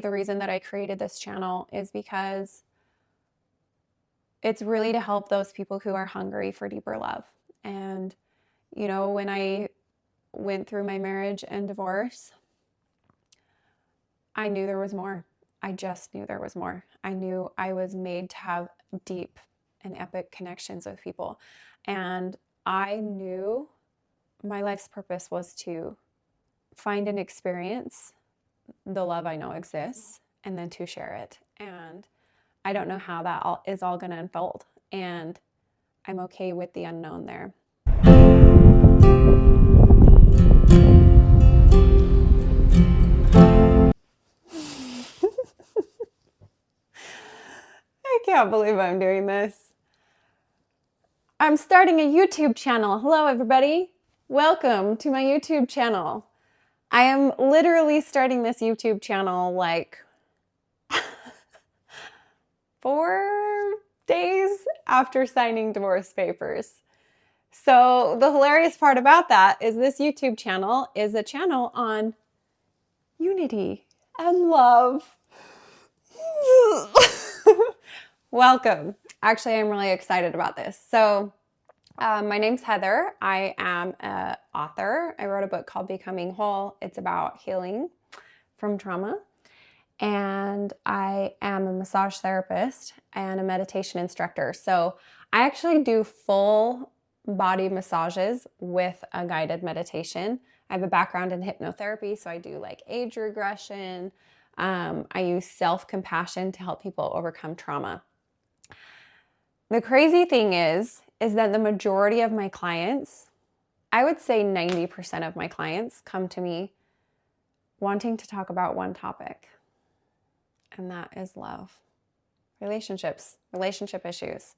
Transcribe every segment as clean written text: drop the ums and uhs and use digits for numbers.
The reason that I created this channel is because it's really to help those people who are hungry for deeper love. And, when I went through my marriage and divorce, I knew there was more. I just knew there was more. I knew I was made to have deep and epic connections with people. And I knew my life's purpose was to find and experience the love I know exists and then to share it. And I don't know how that is all going to unfold. And I'm okay with the unknown there. I can't believe I'm doing this. I'm starting a YouTube channel. Hello, everybody. Welcome to my YouTube channel. I am literally starting this YouTube channel like 4 days after signing divorce papers. So the hilarious part about that is this YouTube channel is a channel on unity and love. Welcome. Actually, I'm really excited about this. So my name's Heather. I am an author. I wrote a book called Becoming Whole. It's about healing from trauma. And I am a massage therapist and a meditation instructor. So I actually do full body massages with a guided meditation. I have a background in hypnotherapy, so I do like age regression. I use self-compassion to help people overcome trauma. The crazy thing is that the majority of my clients, I would say 90% of my clients, come to me wanting to talk about one topic. And that is love, relationships, relationship issues.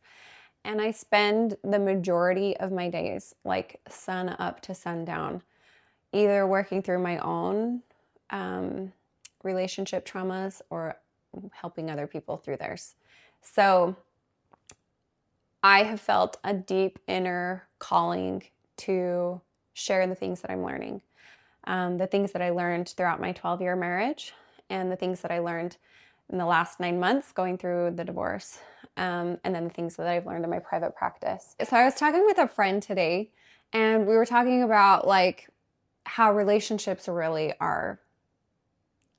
And I spend the majority of my days, like sun up to sundown, either working through my own relationship traumas or helping other people through theirs. So I have felt a deep inner calling to share the things that I'm learning, the things that I learned throughout my 12-year marriage and the things that I learned in the last 9 months going through the divorce, and then the things that I've learned in my private practice. So I was talking with a friend today, and we were talking about like how relationships really are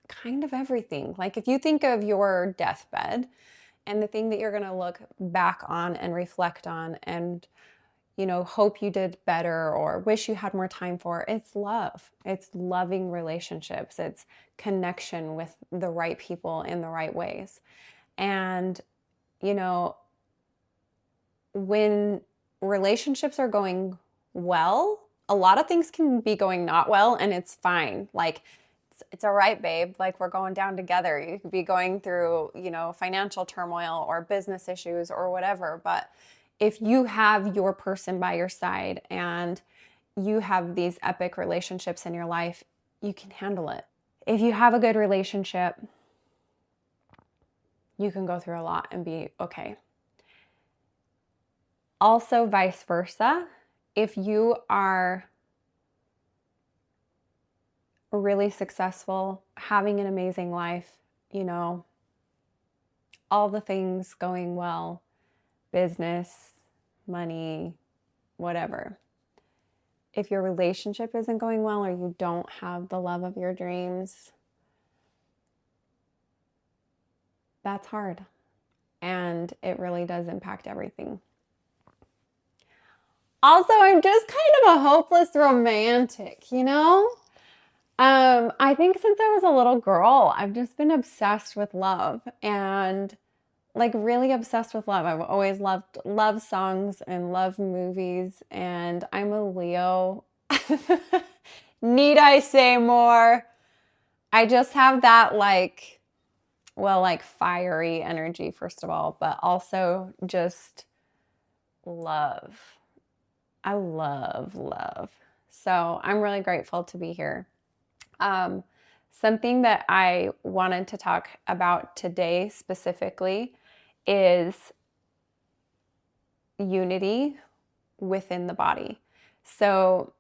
kind of everything. Like if you think of your deathbed and the thing that you're going to look back on and reflect on and hope you did better or wish you had more time for, it's love. It's loving relationships. It's connection with the right people in the right ways. And, when relationships are going well, a lot of things can be going not well, and it's fine. Like, it's all right, babe. Like, we're going down together. You could be going through, financial turmoil or business issues or whatever. But if you have your person by your side and you have these epic relationships in your life, you can handle it. If you have a good relationship, you can go through a lot and be okay. Also, vice versa. If you are really successful, having an amazing life, all the things going well, business, money, whatever. If your relationship isn't going well or you don't have the love of your dreams, that's hard. And it really does impact everything. Also, I'm just kind of a hopeless romantic, I think since I was a little girl, I've just been obsessed with love and like really obsessed with love. I've always loved love songs and love movies, and I'm a Leo. Need I say more? I just have that like fiery energy, first of all, but also just love. I love love. So I'm really grateful to be here. Something that I wanted to talk about today specifically is unity within the body. So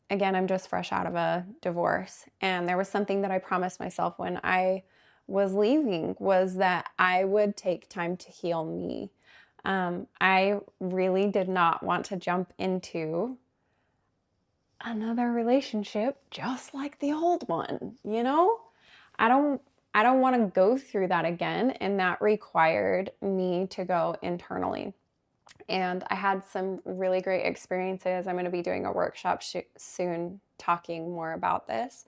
again, I'm just fresh out of a divorce, and there was something that I promised myself when I was leaving, was that I would take time to heal me. I really did not want to jump into another relationship just like the old one, you know? I don't I don't want to go through that again, and that required me to go internally. And I had some really great experiences. I'm going to be doing a workshop soon talking more about this.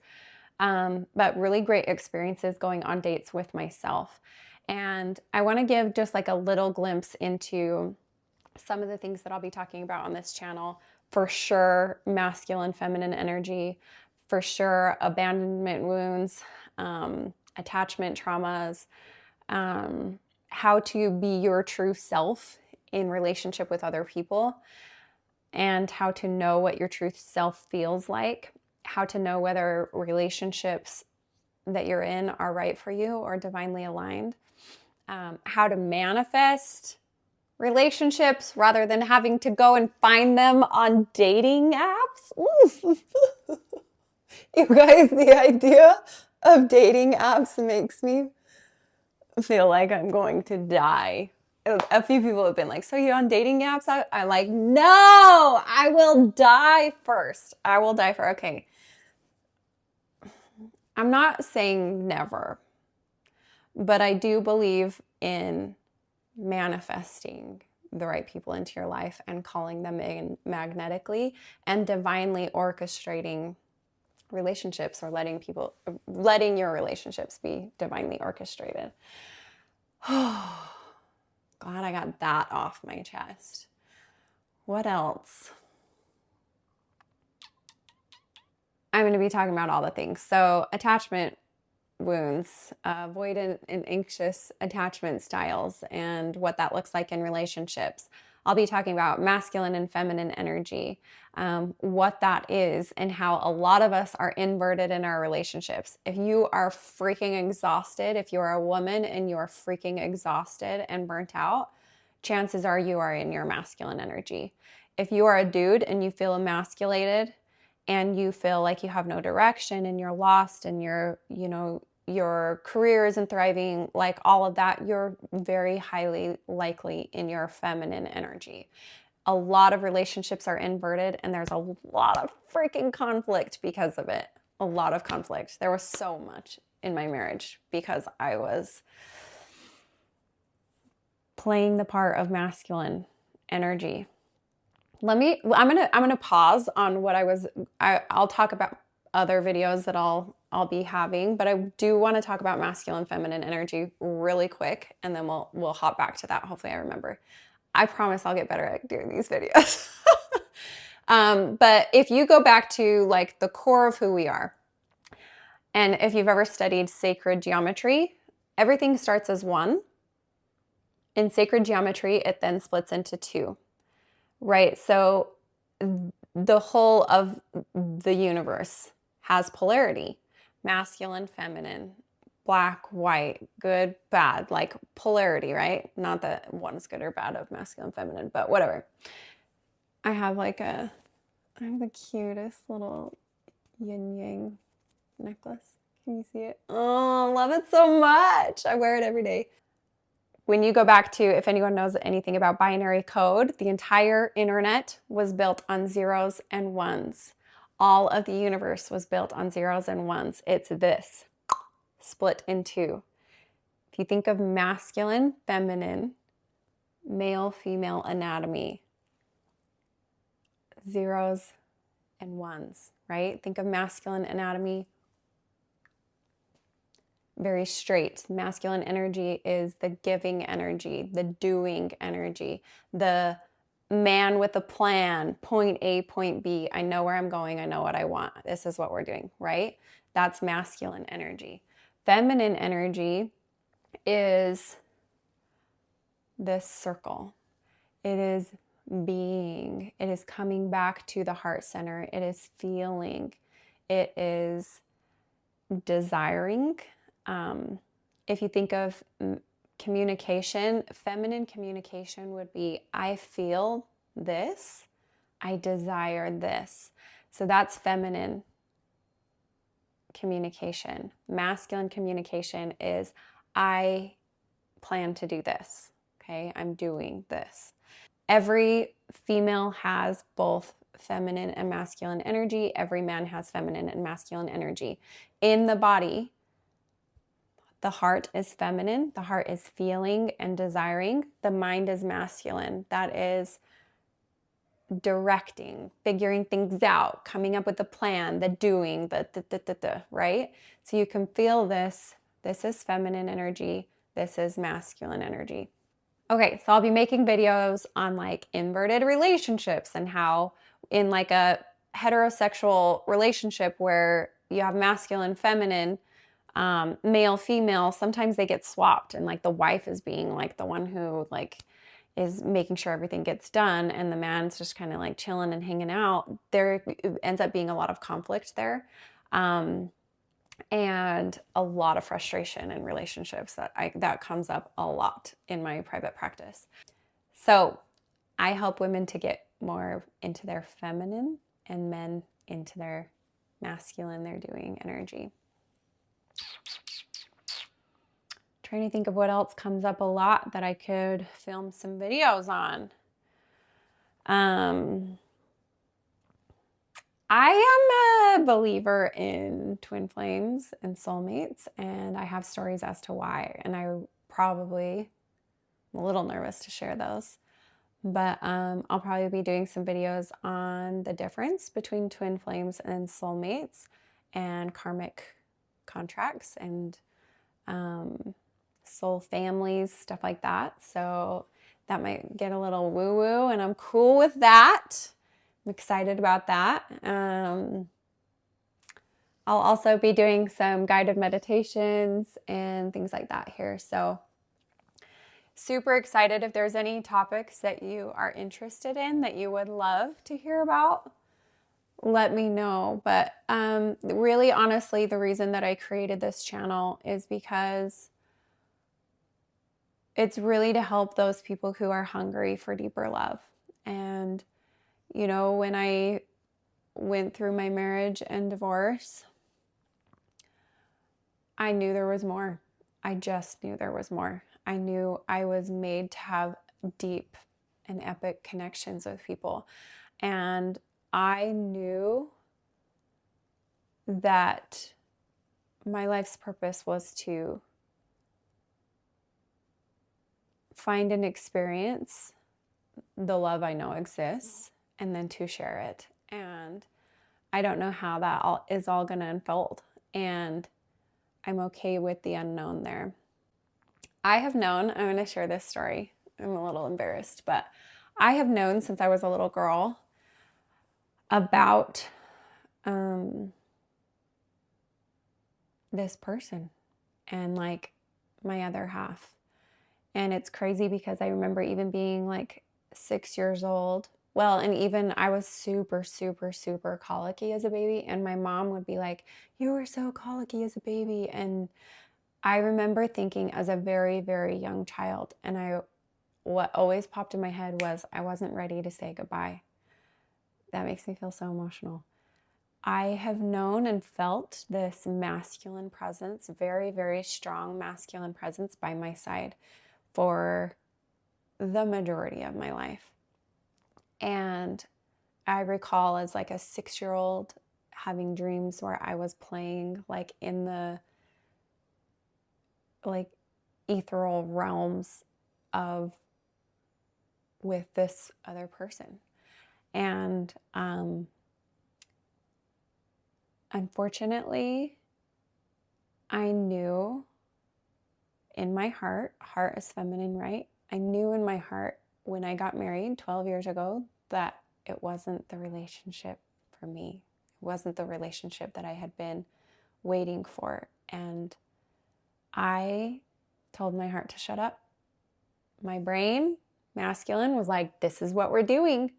But really great experiences going on dates with myself. And I want to give just like a little glimpse into some of the things that I'll be talking about on this channel. For sure, masculine, feminine energy. For sure, abandonment wounds, attachment traumas, how to be your true self in relationship with other people, and how to know what your true self feels like, how to know whether relationships that you're in are right for you or divinely aligned, how to manifest relationships rather than having to go and find them on dating apps. You guys, the idea of dating apps makes me feel like I'm going to die. A few people have been like, so you're on dating apps? I'm like, no, I will die first. I will die first. Okay. I'm not saying never, but I do believe in manifesting the right people into your life and calling them in magnetically and divinely orchestrating relationships, or letting your relationships be divinely orchestrated. Glad I got that off my chest. What else? I'm going to be talking about all the things. So, attachment wounds, avoidant and anxious attachment styles, and what that looks like in relationships. I'll be talking about masculine and feminine energy, what that is, and how a lot of us are inverted in our relationships. If you are freaking exhausted, if you're a woman and you're freaking exhausted and burnt out, chances are you are in your masculine energy. If you are a dude and you feel emasculated and you feel like you have no direction and you're lost and your career isn't thriving, like all of that, you're very highly likely in your feminine energy. A lot of relationships are inverted, and there's a lot of freaking conflict because of it. A lot of conflict. There was so much in my marriage because I was playing the part of masculine energy. I'm gonna pause on what I'll talk about other videos that I'll be having, but I do want to talk about masculine, feminine energy really quick, and then we'll hop back to that. Hopefully I remember. I promise I'll get better at doing these videos. But if you go back to like the core of who we are, and if you've ever studied sacred geometry, everything starts as one. In sacred geometry, it then splits into two, right? So the whole of the universe has polarity, masculine, feminine, black, white, good, bad, like polarity, right? Not that one's good or bad of masculine, feminine, but whatever. I have the cutest little yin yang necklace. Can you see it? Oh, love it so much. I wear it every day. When you go back to, if anyone knows anything about binary code, the entire internet was built on zeros and ones. All of the universe was built on zeros and ones. It's this, split in two. If you think of masculine, feminine, male, female anatomy, zeros and ones, right? Think of masculine anatomy, very straight. Masculine energy is the giving energy, the doing energy, the man with a plan, point A, point B. I know where I'm going. I know what I want. This is what we're doing, right? That's masculine energy. Feminine energy is this circle. It is being. It is coming back to the heart center. It is feeling. It is desiring. If you think of communication, feminine communication would be, I feel this, I desire this. So that's feminine communication. Masculine communication is, I plan to do this. Okay, I'm doing this. Every female has both feminine and masculine energy. Every man has feminine and masculine energy. In the body, the heart is feminine. The heart is feeling and desiring. The mind is masculine. That is directing, figuring things out, coming up with a plan, the doing, right? So you can feel this. This is feminine energy. This is masculine energy. Okay, so I'll be making videos on like inverted relationships and how in like a heterosexual relationship where you have masculine, feminine, male, female, sometimes they get swapped and like the wife is being like the one who like is making sure everything gets done and the man's just kind of like chilling and hanging out. There ends up being a lot of conflict there. And a lot of frustration in relationships that comes up a lot in my private practice. So I help women to get more into their feminine and men into their masculine, their doing energy. Trying to think of what else comes up a lot that I could film some videos on. I am a believer in twin flames and soulmates, and I have stories as to why, and I probably am a little nervous to share those, but I'll probably be doing some videos on the difference between twin flames and soulmates and karmic contracts and soul families, stuff like that. So that might get a little woo-woo, and I'm cool with that. I'm excited about that. I'll also be doing some guided meditations and things like that here. So super excited. If there's any topics that you are interested in that you would love to hear about, let me know. But really, honestly, the reason that I created this channel is because it's really to help those people who are hungry for deeper love. And, you know, when I went through my marriage and divorce, I knew there was more. I just knew there was more. I knew I was made to have deep and epic connections with people. And I knew that my life's purpose was to find and experience the love I know exists and then to share it. And I don't know how that is all going to unfold. And I'm okay with the unknown there. I have known, I'm going to share this story. I'm a little embarrassed, but I have known since I was a little girl about this person and like my other half. And it's crazy because I remember even being like 6 years old. Well, and even I was super, super, super colicky as a baby. And my mom would be like, you were so colicky as a baby. And I remember thinking as a very, very young child, and what always popped in my head was I wasn't ready to say goodbye. That makes me feel so emotional. I have known and felt this masculine presence, very, very strong masculine presence by my side for the majority of my life. And I recall as like a 6-year-old having dreams where I was playing like in the like ethereal realms of with this other person. And unfortunately, I knew in my heart is feminine, right? I knew in my heart when I got married 12 years ago that it wasn't the relationship for me. It wasn't the relationship that I had been waiting for. And I told my heart to shut up. My brain, masculine, was like, this is what we're doing.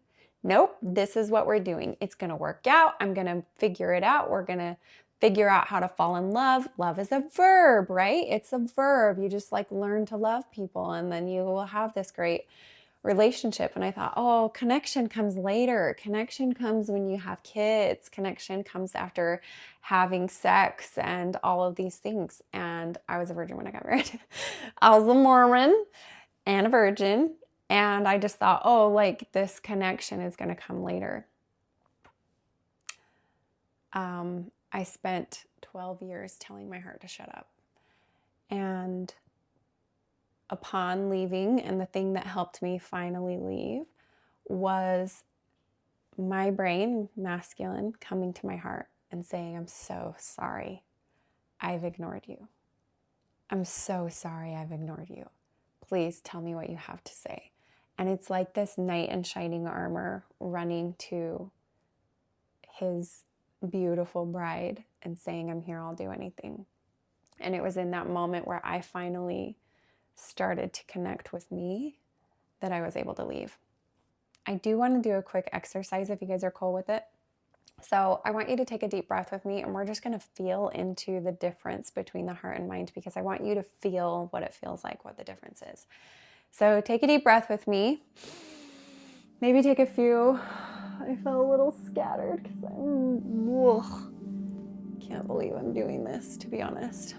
Nope, this is what we're doing. It's going to work out. I'm going to figure it out. We're going to figure out how to fall in love. Love is a verb, right? It's a verb. You just like learn to love people and then you will have this great relationship. And I thought, oh, connection comes later. Connection comes when you have kids. Connection comes after having sex and all of these things. And I was a virgin when I got married. I was a Mormon and a virgin. And I just thought, oh, like this connection is going to come later. I spent 12 years telling my heart to shut up. And upon leaving, and the thing that helped me finally leave was my brain, masculine, coming to my heart and saying, I'm so sorry I've ignored you. I'm so sorry I've ignored you. Please tell me what you have to say. And it's like this knight in shining armor running to his beautiful bride and saying, I'm here, I'll do anything. And it was in that moment where I finally started to connect with me that I was able to leave. I do want to do a quick exercise if you guys are cool with it. So I want you to take a deep breath with me, and we're just going to feel into the difference between the heart and mind, because I want you to feel what it feels like, what the difference is. So take a deep breath with me. Maybe take a few. I feel a little scattered because can't believe I'm doing this, to be honest.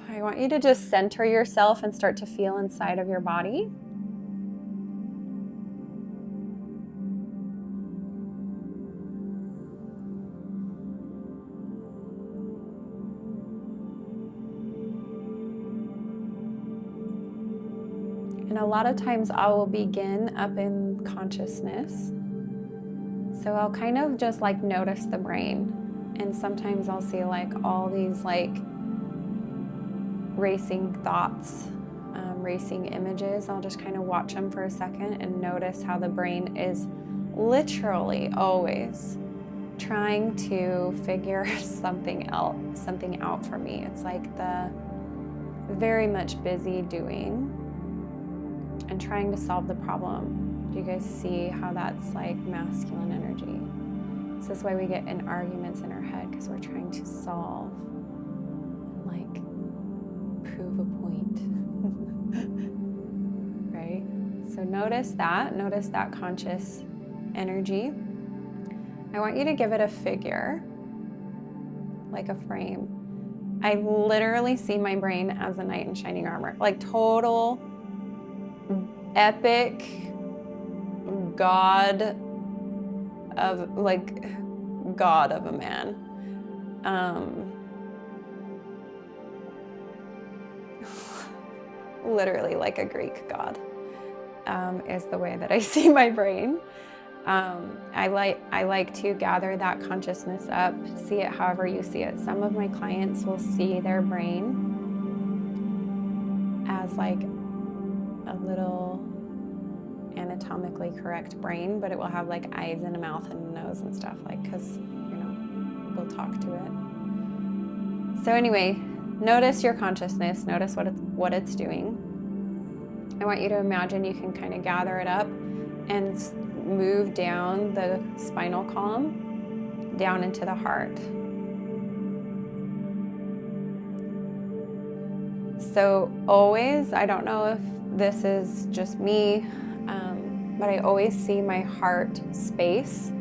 I want you to just center yourself and start to feel inside of your body. And a lot of times I will begin up in consciousness. So I'll kind of just like notice the brain. And sometimes I'll see like all these like racing thoughts, racing images. I'll just kind of watch them for a second and notice how the brain is literally always trying to figure something out for me. It's like the very much busy doing and trying to solve the problem. Do you guys see how that's like masculine energy? This is why we get in arguments in our head, because we're trying to solve and like prove a point. Right? So notice that conscious energy. I want you to give it a figure, like a frame. I literally see my brain as a knight in shining armor, like total epic god of a man. Literally like a Greek god is the way that I see my brain. I like to gather that consciousness up, see it however you see it. Some of my clients will see their brain as like a little anatomically correct brain, but it will have like eyes and a mouth and a nose and stuff, like, because we'll talk to it. So anyway, notice your consciousness, notice what it's doing. I want you to imagine you can kind of gather it up and move down the spinal column, down into the heart. So always, I don't know if this is just me, but I always see my heart space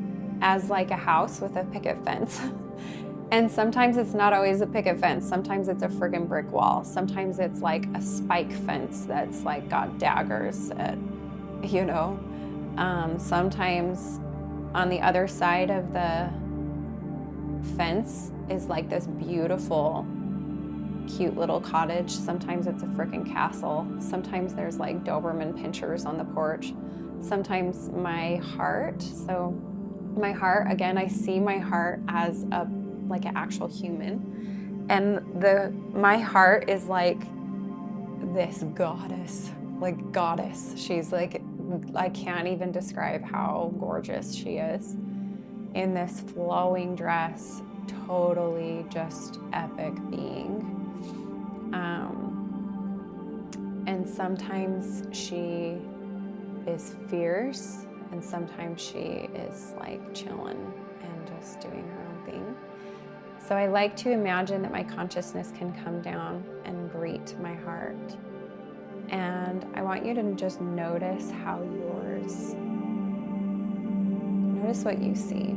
as like a house with a picket fence. And sometimes it's not always a picket fence. Sometimes it's a friggin' brick wall. Sometimes it's like a spike fence that's like got daggers at, sometimes on the other side of the fence is like this beautiful, cute little cottage. Sometimes it's a freaking castle. Sometimes there's like Doberman pinschers on the porch. Sometimes my heart, again, I see my heart as like an actual human. And my heart is like this goddess. She's like, I can't even describe how gorgeous she is in this flowing dress, totally just epic being. And sometimes she is fierce, and sometimes she is like chilling and just doing her own thing. So I like to imagine that my consciousness can come down and greet my heart And I want you to just notice how notice what you see.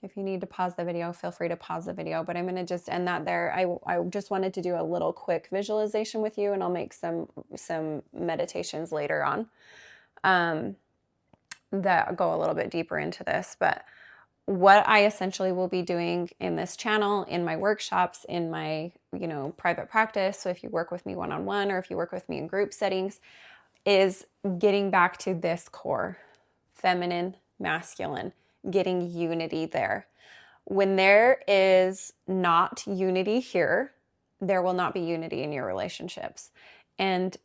If you need to pause the video, feel free to pause the video, but I'm going to just end that there. I just wanted to do a little quick visualization with you, and I'll make some meditations later on that go a little bit deeper into this. But what I essentially will be doing in this channel, in my workshops, in my, private practice, so if you work with me one-on-one or if you work with me in group settings, is getting back to this core, feminine, masculine, getting unity there. When there is not unity here, there will not be unity in your relationships. And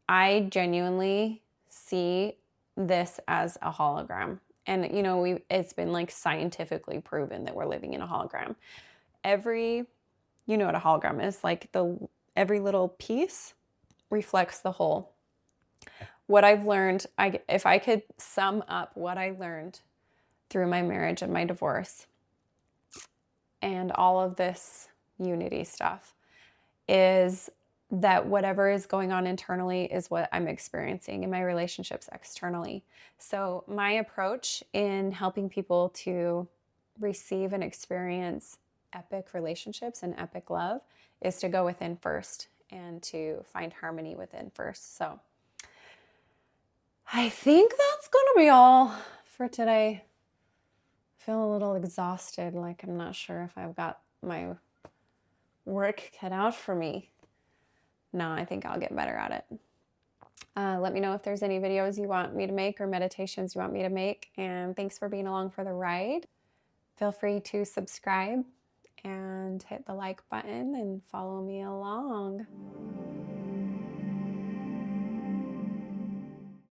I genuinely see this as a hologram. And it's been like scientifically proven that we're living in a hologram. You know what a hologram is, like every little piece reflects the whole. What I've learned, if I could sum up what I learned through my marriage and my divorce and all of this unity stuff, is that whatever is going on internally is what I'm experiencing in my relationships externally. So my approach in helping people to receive and experience epic relationships and epic love is to go within first and to find harmony within first. So I think that's going to be all for today. I feel a little exhausted, like I'm not sure if I've got my work cut out for me. No, I think I'll get better at it. Let me know if there's any videos you want me to make or meditations you want me to make. And thanks for being along for the ride. Feel free to subscribe and hit the like button and follow me along.